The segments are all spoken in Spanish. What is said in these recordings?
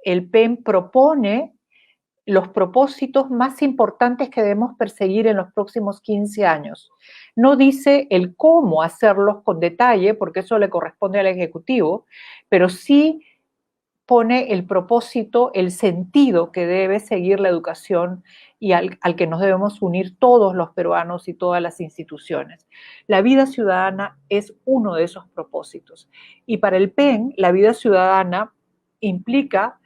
el PEN propone los propósitos más importantes que debemos perseguir en los próximos 15 años. No dice el cómo hacerlos con detalle, porque eso le corresponde al Ejecutivo, pero sí pone el propósito, el sentido que debe seguir la educación y al que nos debemos unir todos los peruanos y todas las instituciones. La vida ciudadana es uno de esos propósitos. Y para el PEN, la vida ciudadana implica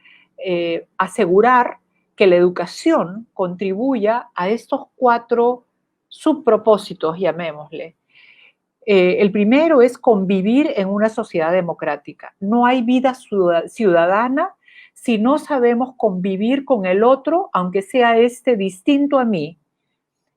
asegurar que la educación contribuya a estos 4 subpropósitos, llamémosle. El primero es convivir en una sociedad democrática. No hay vida ciudadana si no sabemos convivir con el otro, aunque sea distinto a mí,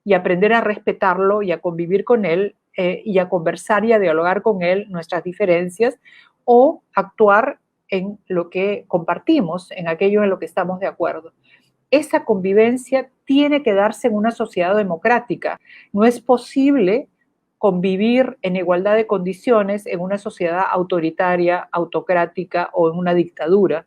y aprender a respetarlo y a convivir con él y a conversar y a dialogar con él nuestras diferencias o actuar en lo que compartimos, en aquello en lo que estamos de acuerdo. Esa convivencia tiene que darse en una sociedad democrática. No es posible convivir en igualdad de condiciones en una sociedad autoritaria, autocrática o en una dictadura.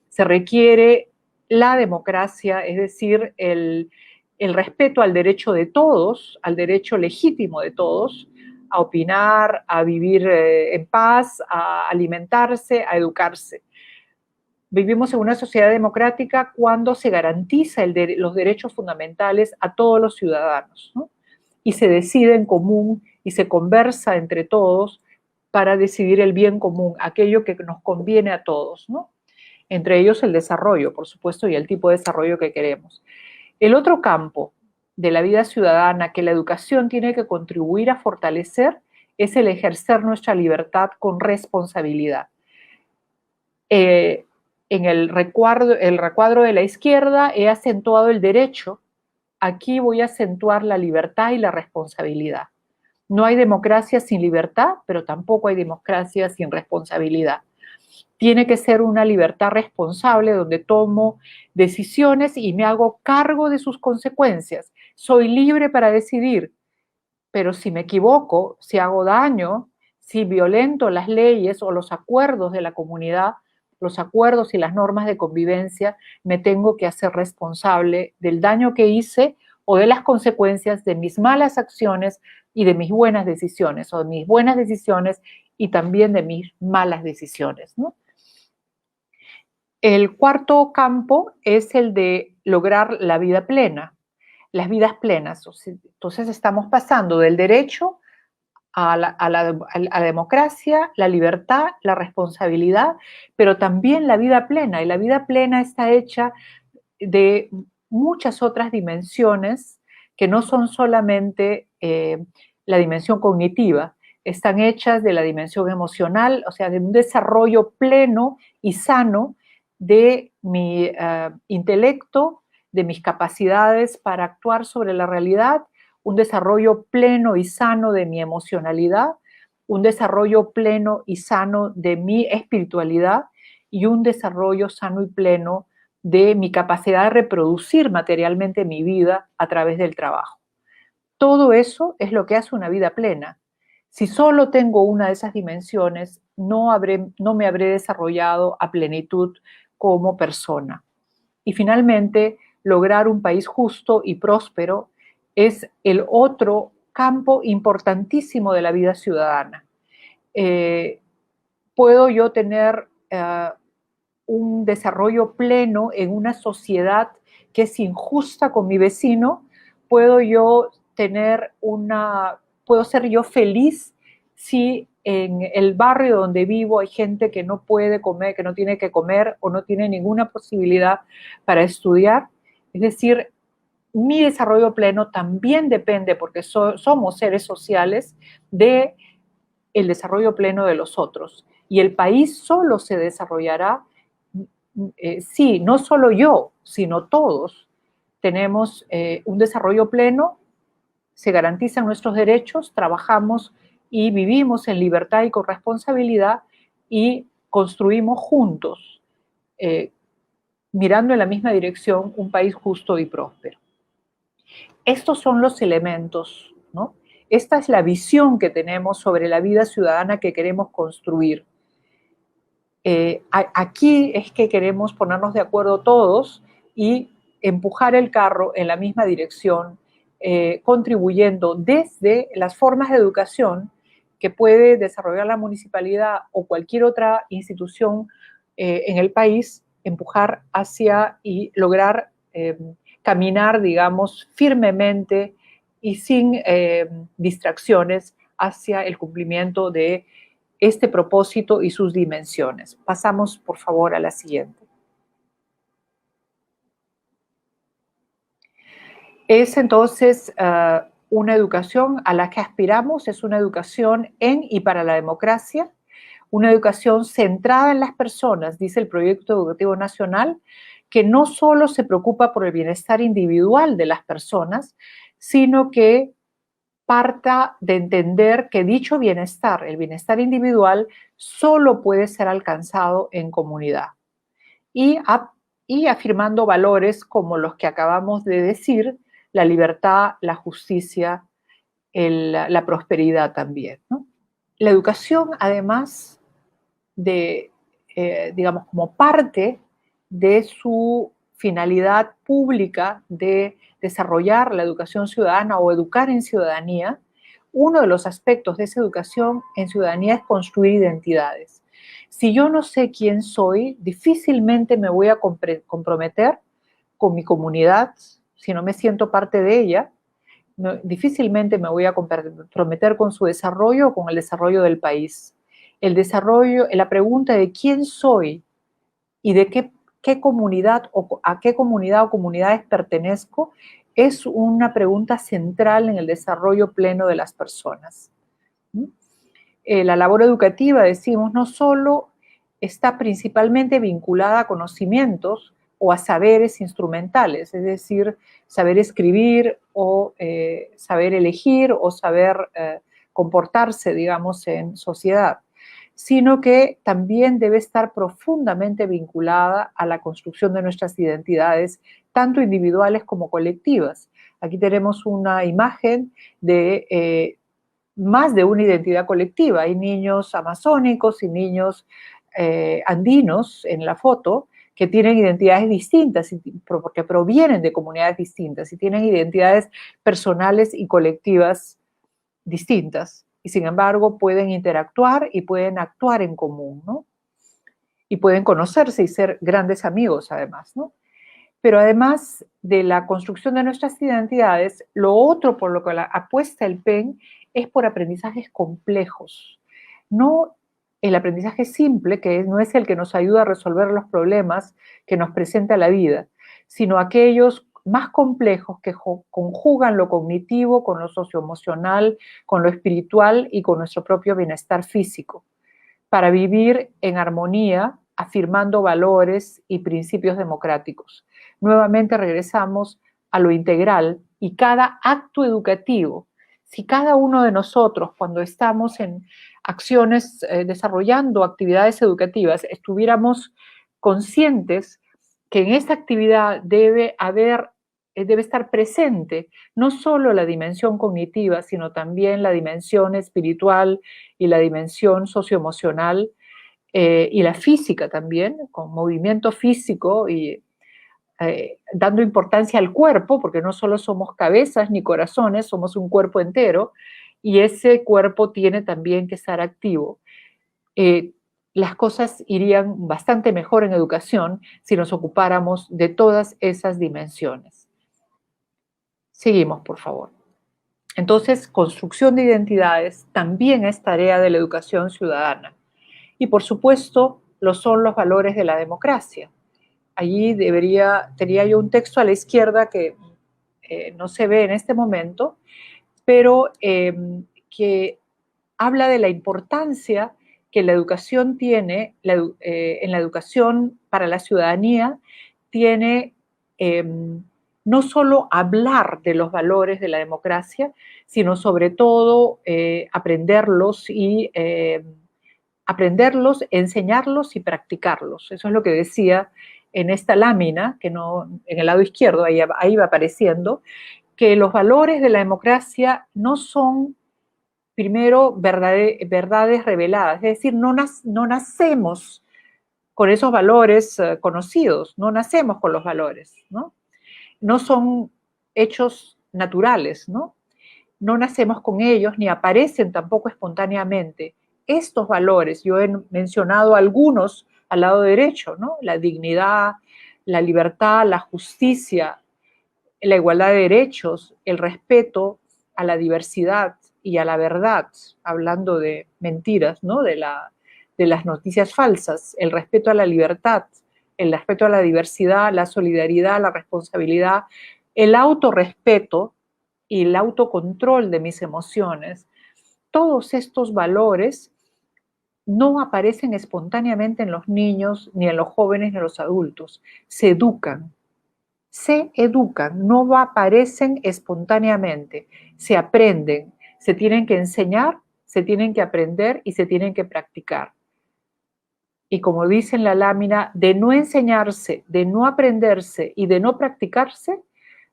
Se requiere la democracia, es decir, el respeto al derecho de todos, al derecho legítimo de todos, a opinar, a vivir en paz, a alimentarse, a educarse. Vivimos en una sociedad democrática cuando se garantiza los derechos fundamentales a todos los ciudadanos, ¿no? Y se decide en común y se conversa entre todos para decidir el bien común, aquello que nos conviene a todos, ¿no? Entre ellos el desarrollo, por supuesto, y el tipo de desarrollo que queremos. El otro campo de la vida ciudadana que la educación tiene que contribuir a fortalecer es el ejercer nuestra libertad con responsabilidad. En el recuadro de la izquierda he acentuado el derecho, aquí voy a acentuar la libertad y la responsabilidad. No hay democracia sin libertad, pero tampoco hay democracia sin responsabilidad. Tiene que ser una libertad responsable donde tomo decisiones y me hago cargo de sus consecuencias. Soy libre para decidir, pero si me equivoco, si hago daño, si violento las leyes o los acuerdos de la comunidad, los acuerdos y las normas de convivencia, me tengo que hacer responsable del daño que hice o de las consecuencias de mis malas acciones y de mis buenas decisiones, o de mis buenas decisiones y también de mis malas decisiones, ¿no? El cuarto campo es el de lograr la vida plena, las vidas plenas. Entonces estamos pasando del derecho a la democracia, la libertad, la responsabilidad, pero también la vida plena. Y la vida plena está hecha de muchas otras dimensiones que no son solamente la dimensión cognitiva, están hechas de la dimensión emocional, o sea, de un desarrollo pleno y sano de mi intelecto, de mis capacidades para actuar sobre la realidad, un desarrollo pleno y sano de mi emocionalidad, un desarrollo pleno y sano de mi espiritualidad y un desarrollo sano y pleno de mi capacidad de reproducir materialmente mi vida a través del trabajo. Todo eso es lo que hace una vida plena. Si solo tengo una de esas dimensiones, no me habré desarrollado a plenitud como persona. Y finalmente, lograr un país justo y próspero es el otro campo importantísimo de la vida ciudadana. Puedo yo tener un desarrollo pleno en una sociedad que es injusta con mi vecino, puedo ser yo feliz si en el barrio donde vivo hay gente que no puede comer, que no tiene que comer o no tiene ninguna posibilidad para estudiar. Es decir, mi desarrollo pleno también depende, porque somos seres sociales, de el desarrollo pleno de los otros. Y el país solo se desarrollará si no solo yo, sino todos tenemos un desarrollo pleno, se garantizan nuestros derechos, trabajamos y vivimos en libertad y con responsabilidad y construimos juntos, mirando en la misma dirección, un país justo y próspero. Estos son los elementos, ¿no? Esta es la visión que tenemos sobre la vida ciudadana que queremos construir. Aquí es que queremos ponernos de acuerdo todos y empujar el carro en la misma dirección, contribuyendo desde las formas de educación que puede desarrollar la municipalidad o cualquier otra institución en el país, empujar hacia y lograr caminar, digamos, firmemente y sin distracciones hacia el cumplimiento de este propósito y sus dimensiones. Pasamos, por favor, a la siguiente. Es entonces una educación a la que aspiramos, es una educación en y para la democracia, una educación centrada en las personas, dice el Proyecto Educativo Nacional, que no solo se preocupa por el bienestar individual de las personas, sino que parta de entender que dicho bienestar, el bienestar individual, solo puede ser alcanzado en comunidad. Y afirmando valores como los que acabamos de decir, la libertad, la justicia, la prosperidad también, ¿no? La educación, además de, digamos, como parte de su finalidad pública de desarrollar la educación ciudadana o educar en ciudadanía, uno de los aspectos de esa educación en ciudadanía es construir identidades. Si yo no sé quién soy, difícilmente me voy a comprometer con mi comunidad, si no me siento parte de ella, difícilmente me voy a comprometer con su desarrollo o con el desarrollo del país. El desarrollo, la pregunta de quién soy y de qué comunidad o a qué comunidad o comunidades pertenezco es una pregunta central en el desarrollo pleno de las personas. La labor educativa, decimos, no solo está principalmente vinculada a conocimientos o a saberes instrumentales, es decir, saber escribir o saber elegir o saber comportarse, digamos, en sociedad, sino que también debe estar profundamente vinculada a la construcción de nuestras identidades, tanto individuales como colectivas. Aquí tenemos una imagen de más de una identidad colectiva. Hay niños amazónicos y niños andinos en la foto que tienen identidades distintas porque provienen de comunidades distintas y tienen identidades personales y colectivas distintas. Y sin embargo pueden interactuar y pueden actuar en común, ¿no? Y pueden conocerse y ser grandes amigos además, ¿no? Pero además de la construcción de nuestras identidades, lo otro por lo que apuesta el PEN es por aprendizajes complejos. No el aprendizaje simple, que no es el que nos ayuda a resolver los problemas que nos presenta la vida, sino aquellos más complejos que conjugan lo cognitivo con lo socioemocional, con lo espiritual y con nuestro propio bienestar físico, para vivir en armonía, afirmando valores y principios democráticos. Nuevamente regresamos a lo integral y cada acto educativo, si cada uno de nosotros cuando estamos en acciones desarrollando actividades educativas estuviéramos conscientes que en esta actividad debe estar presente no solo la dimensión cognitiva, sino también la dimensión espiritual y la dimensión socioemocional y la física también, con movimiento físico y dando importancia al cuerpo, porque no solo somos cabezas ni corazones, somos un cuerpo entero, y ese cuerpo tiene también que estar activo. Las cosas irían bastante mejor en educación si nos ocupáramos de todas esas dimensiones. Seguimos, por favor. Entonces, construcción de identidades también es tarea de la educación ciudadana. Y, por supuesto, lo son los valores de la democracia. Allí tenía yo un texto a la izquierda que no se ve en este momento, pero que habla de la importancia que la educación tiene, en la educación para la ciudadanía, tiene no solo hablar de los valores de la democracia, sino sobre todo aprenderlos, enseñarlos y practicarlos. Eso es lo que decía en esta lámina, que no, en el lado izquierdo, ahí va apareciendo, que los valores de la democracia no son, primero, verdades reveladas, es decir, no nacemos con esos valores conocidos, no nacemos con los valores, ¿no? No son hechos naturales, ¿no? No nacemos con ellos ni aparecen tampoco espontáneamente. Estos valores, yo he mencionado algunos al lado derecho, ¿no? La dignidad, la libertad, la justicia, la igualdad de derechos, el respeto a la diversidad y a la verdad, hablando de mentiras, ¿no? De las noticias falsas, el respeto a la libertad, el respeto a la diversidad, la solidaridad, la responsabilidad, el autorrespeto y el autocontrol de mis emociones. Todos estos valores no aparecen espontáneamente en los niños, ni en los jóvenes, ni en los adultos. Se educan, no aparecen espontáneamente, se aprenden, se tienen que enseñar, se tienen que aprender y se tienen que practicar. Y como dice en la lámina, de no enseñarse, de no aprenderse y de no practicarse,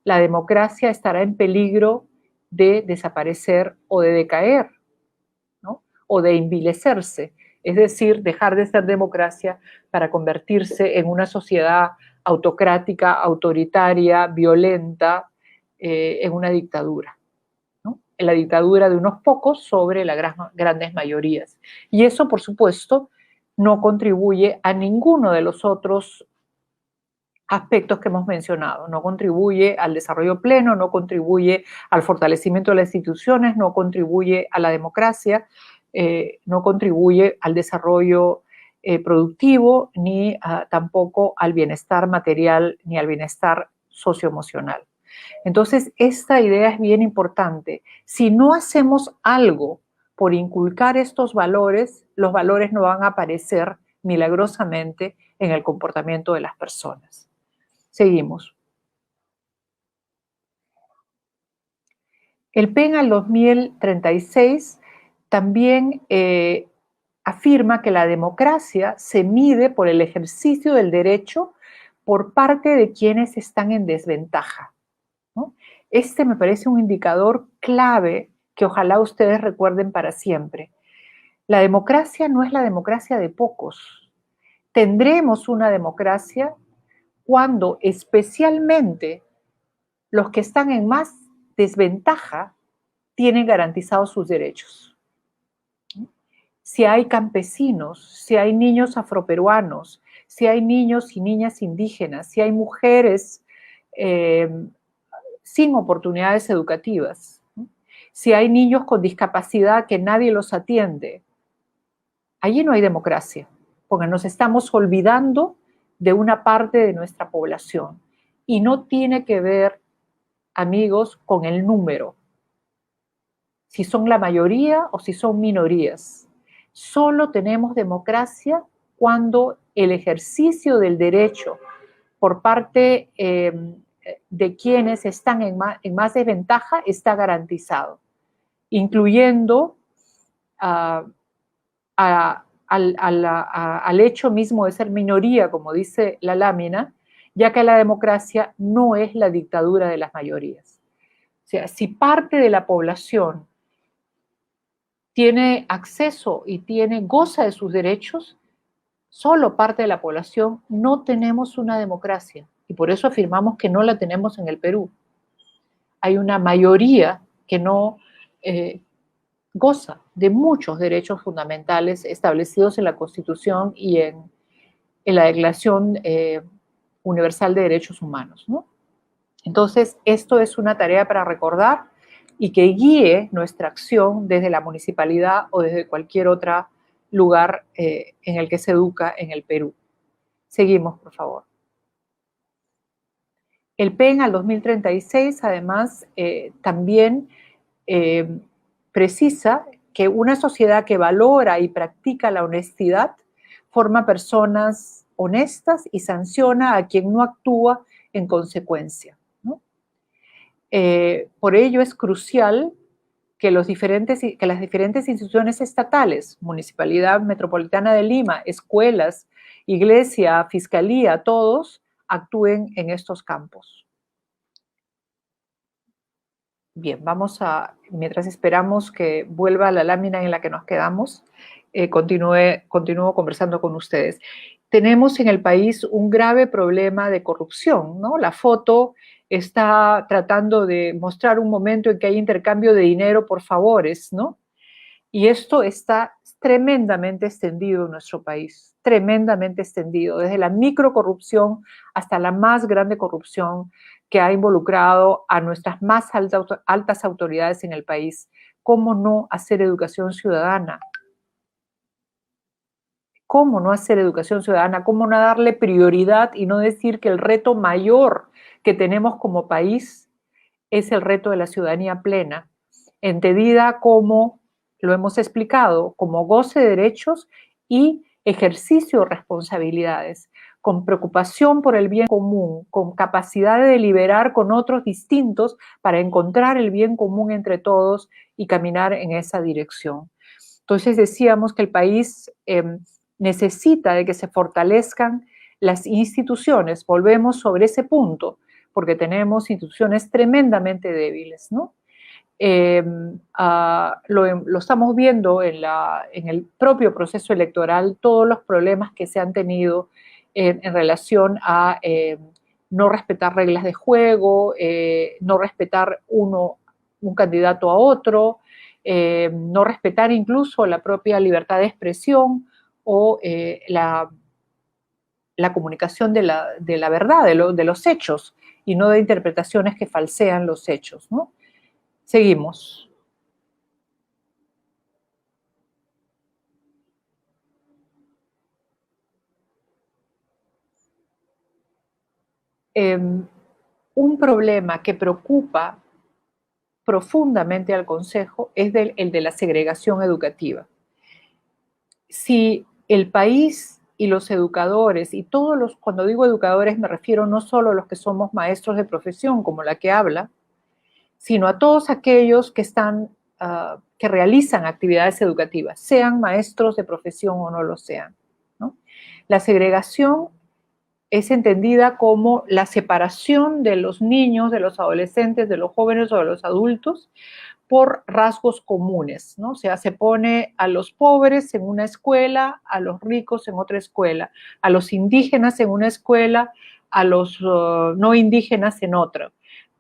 la democracia estará en peligro de desaparecer o de decaer, ¿no? O de envilecerse, es decir, dejar de ser democracia para convertirse en una sociedad autocrática, autoritaria, violenta, en una dictadura, ¿no? En la dictadura de unos pocos sobre las grandes mayorías. Y eso, por supuesto, no contribuye a ninguno de los otros aspectos que hemos mencionado. No contribuye al desarrollo pleno, no contribuye al fortalecimiento de las instituciones, no contribuye a la democracia, no contribuye al desarrollo productivo, ni tampoco al bienestar material, ni al bienestar socioemocional. Entonces, esta idea es bien importante. Si no hacemos algo por inculcar estos valores, los valores no van a aparecer milagrosamente en el comportamiento de las personas. Seguimos. El PEN al 2036 también afirma que la democracia se mide por el ejercicio del derecho por parte de quienes están en desventaja, ¿no? Este me parece un indicador clave que ojalá ustedes recuerden para siempre. La democracia no es la democracia de pocos. Tendremos una democracia cuando especialmente los que están en más desventaja tienen garantizados sus derechos. Si hay campesinos, si hay niños afroperuanos, si hay niños y niñas indígenas, si hay mujeres sin oportunidades educativas, si hay niños con discapacidad que nadie los atiende, allí no hay democracia, porque nos estamos olvidando de una parte de nuestra población. Y no tiene que ver, amigos, con el número, si son la mayoría o si son minorías. Solo tenemos democracia cuando el ejercicio del derecho por parte de quienes están en más desventaja está garantizado, incluyendo al hecho mismo de ser minoría, como dice la lámina, ya que la democracia no es la dictadura de las mayorías. O sea, si parte de la población tiene acceso y goza de sus derechos, solo parte de la población, no tenemos una democracia. Y por eso afirmamos que no la tenemos en el Perú. Hay una mayoría que no goza de muchos derechos fundamentales establecidos en la Constitución y en la Declaración Universal de Derechos Humanos, ¿no? Entonces, esto es una tarea para recordar y que guíe nuestra acción desde la municipalidad o desde cualquier otro lugar en el que se educa en el Perú. Seguimos, por favor. El PEN al 2036, además, también precisa que una sociedad que valora y practica la honestidad forma personas honestas y sanciona a quien no actúa en consecuencia, ¿no? Por ello es crucial que las diferentes instituciones estatales, Municipalidad Metropolitana de Lima, escuelas, iglesia, fiscalía, todos actúen en estos campos. Bien, mientras esperamos que vuelva la lámina en la que nos quedamos, continúo conversando con ustedes. tenemos en el país un grave problema de corrupción, ¿no? La foto está tratando de mostrar un momento en que hay intercambio de dinero por favores, ¿no? Y esto está tremendamente extendido en nuestro país, tremendamente extendido, desde la microcorrupción hasta la más grande corrupción que ha involucrado a nuestras más altas autoridades en el país. ¿Cómo no hacer educación ciudadana? ¿Cómo no hacer educación ciudadana? ¿Cómo no darle prioridad y no decir que el reto mayor que tenemos como país es el reto de la ciudadanía plena, entendida como, lo hemos explicado, como goce de derechos y ejercicio de responsabilidades, con preocupación por el bien común, con capacidad de deliberar con otros distintos para encontrar el bien común entre todos y caminar en esa dirección. Entonces decíamos que el país necesita de que se fortalezcan las instituciones. Volvemos sobre ese punto, porque tenemos instituciones tremendamente débiles, ¿no? Lo estamos viendo en el propio proceso electoral, todos los problemas que se han tenido en relación a no respetar reglas de juego, no respetar un candidato a otro, no respetar incluso la propia libertad de expresión o la comunicación de la verdad, de los hechos, y no de interpretaciones que falsean los hechos, ¿no? Seguimos. Un problema que preocupa profundamente al Consejo es el de la segregación educativa. Si el país y los educadores, y todos los, cuando digo educadores me refiero no solo a los que somos maestros de profesión, como la que habla, sino a todos aquellos que están, que realizan actividades educativas, sean maestros de profesión o no lo sean, ¿no? La segregación es entendida como la separación de los niños, de los adolescentes, de los jóvenes o de los adultos por rasgos comunes, ¿no? O sea, se pone a los pobres en una escuela, a los ricos en otra escuela, a los indígenas en una escuela, a los no indígenas en otra,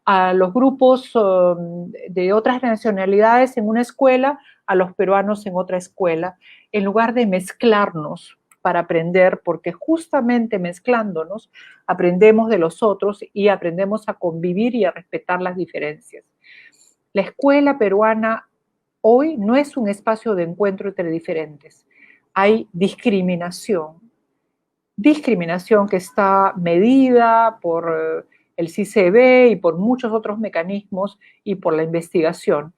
a los grupos de otras nacionalidades en una escuela, a los peruanos en otra escuela, en lugar de mezclarnos para aprender, porque justamente mezclándonos aprendemos de los otros y aprendemos a convivir y a respetar las diferencias. La escuela peruana hoy no es un espacio de encuentro entre diferentes. Hay discriminación que está medida por el CICB y por muchos otros mecanismos y por la investigación.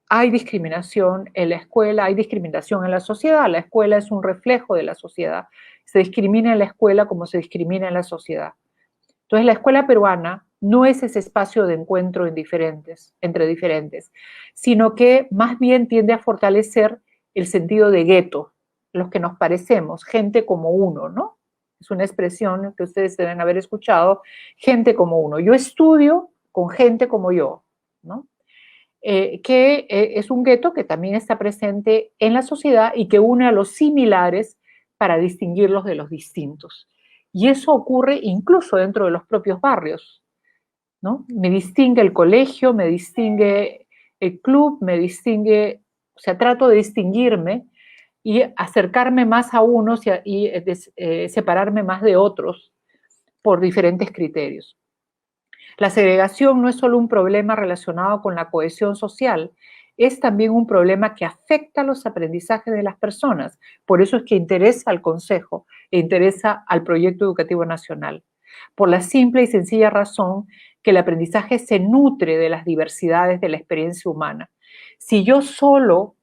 Hay discriminación en la escuela, hay discriminación en la sociedad. La escuela es un reflejo de la sociedad. Se discrimina en la escuela como se discrimina en la sociedad. Entonces, la escuela peruana no es ese espacio de encuentro entre diferentes, sino que más bien tiende a fortalecer el sentido de gueto, los que nos parecemos, gente como uno, ¿no? Es una expresión que ustedes deben haber escuchado, gente como uno. Yo estudio con gente como yo, ¿no? Es un gueto que también está presente en la sociedad y que une a los similares para distinguirlos de los distintos. Y eso ocurre incluso dentro de los propios barrios, ¿no? Me distingue el colegio, me distingue el club, me distingue, o sea, trato de distinguirme y acercarme más a unos y separarme más de otros por diferentes criterios. La segregación no es solo un problema relacionado con la cohesión social, es también un problema que afecta los aprendizajes de las personas. Por eso es que interesa al Consejo e interesa al Proyecto Educativo Nacional. Por la simple y sencilla razón que el aprendizaje se nutre de las diversidades de la experiencia humana. Si yo solo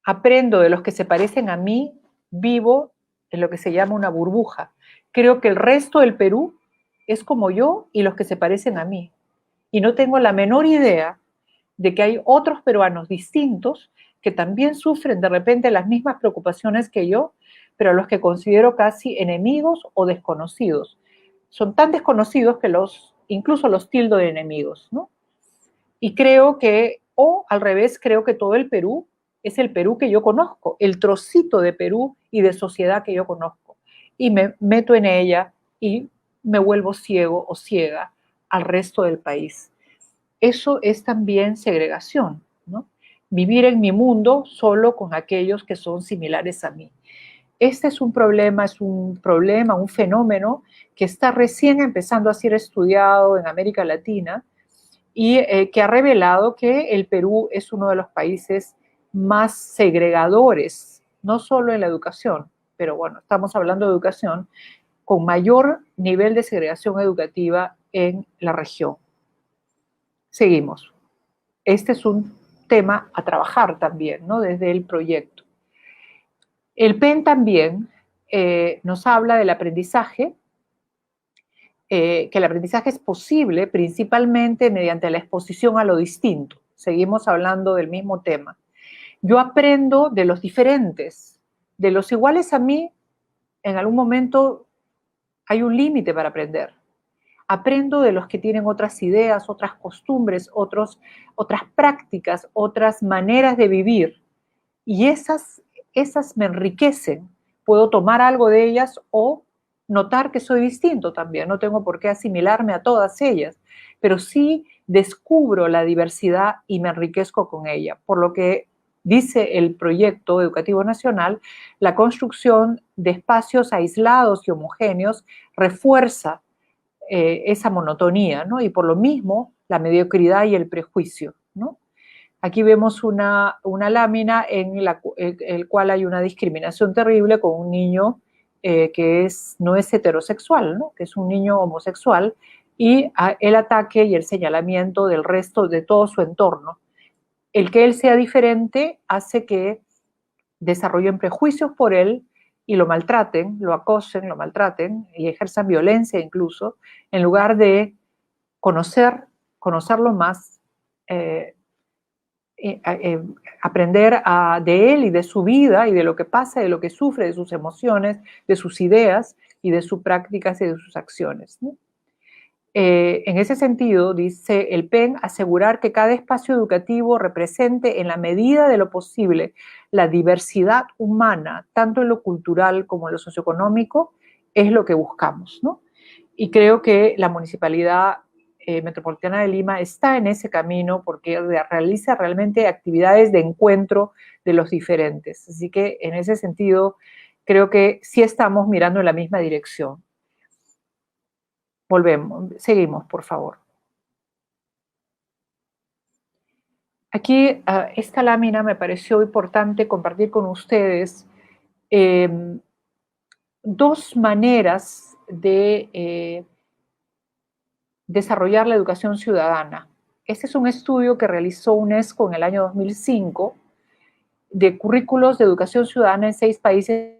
aprendo de los que se parecen a mí, vivo en lo que se llama una burbuja. Creo que el resto del Perú es como yo y los que se parecen a mí. Y no tengo la menor idea de que hay otros peruanos distintos que también sufren de repente las mismas preocupaciones que yo, pero a los que considero casi enemigos o desconocidos. Son tan desconocidos que incluso los tildo de enemigos, ¿no? Y creo que, o al revés, creo que todo el Perú es el Perú que yo conozco, el trocito de Perú y de sociedad que yo conozco. y me meto en ella y me vuelvo ciego o ciega al resto del país. Eso es también segregación, ¿no? Vivir en mi mundo solo con aquellos que son similares a mí. Este es un problema, un fenómeno que está recién empezando a ser estudiado en América Latina y que ha revelado que el Perú es uno de los países más segregadores, no solo en la educación, pero bueno, estamos hablando de educación, con mayor nivel de segregación educativa en la región. Seguimos. Este es un tema a trabajar también, ¿no? Desde el proyecto. El PEN también nos habla del aprendizaje, que el aprendizaje es posible principalmente mediante la exposición a lo distinto. Seguimos hablando del mismo tema. Yo aprendo de los diferentes, de los iguales a mí, en algún momento hay un límite para aprender. Aprendo de los que tienen otras ideas, otras costumbres, otras prácticas, otras maneras de vivir. Y esas me enriquecen. Puedo tomar algo de ellas o notar que soy distinto también. No tengo por qué asimilarme a todas ellas, pero sí descubro la diversidad y me enriquezco con ella. Por lo que dice el proyecto educativo nacional, la construcción de espacios aislados y homogéneos refuerza esa monotonía, ¿no? Y por lo mismo, la mediocridad y el prejuicio, ¿no? Aquí vemos una lámina en el cual hay una discriminación terrible con un niño que no es heterosexual, ¿no? Que es un niño homosexual, y el ataque y el señalamiento del resto de todo su entorno. El que él sea diferente hace que desarrollen prejuicios por él y lo maltraten, lo acosen, lo maltraten y ejerzan violencia incluso, en lugar de conocerlo más, aprender de él y de su vida y de lo que pasa, de lo que sufre, de sus emociones, de sus ideas y de sus prácticas y de sus acciones, ¿no? En ese sentido, dice el PEN, asegurar que cada espacio educativo represente en la medida de lo posible la diversidad humana, tanto en lo cultural como en lo socioeconómico, es lo que buscamos, ¿no? Y creo que la Municipalidad Metropolitana de Lima está en ese camino porque realiza realmente actividades de encuentro de los diferentes. Así que en ese sentido, creo que sí estamos mirando en la misma dirección. Seguimos, por favor. Aquí, esta lámina me pareció importante compartir con ustedes dos maneras de desarrollar la educación ciudadana. Este es un estudio que realizó UNESCO en el año 2005 de currículos de educación ciudadana en 6 países